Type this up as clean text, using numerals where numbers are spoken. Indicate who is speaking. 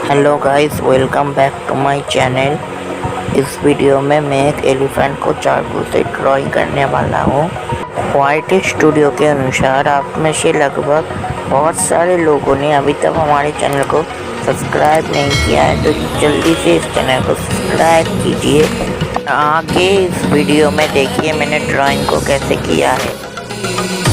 Speaker 1: Hello guys, welcome back to my channel. इस video में मैं एक एलिफेंट को चाकू से ड्राइंग करने वाला हूँ। वाइट स्टूडियो के अनुसार आप में से लगभग बहुत सारे लोगों ने अभी तक हमारे चैनल को सब्सक्राइब नहीं किया है, तो जल्दी से इस चैनल को सब्सक्राइब कीजिए। आगे इस वीडियो में देखिए मैंने ड्राइंग को कैसे किया है।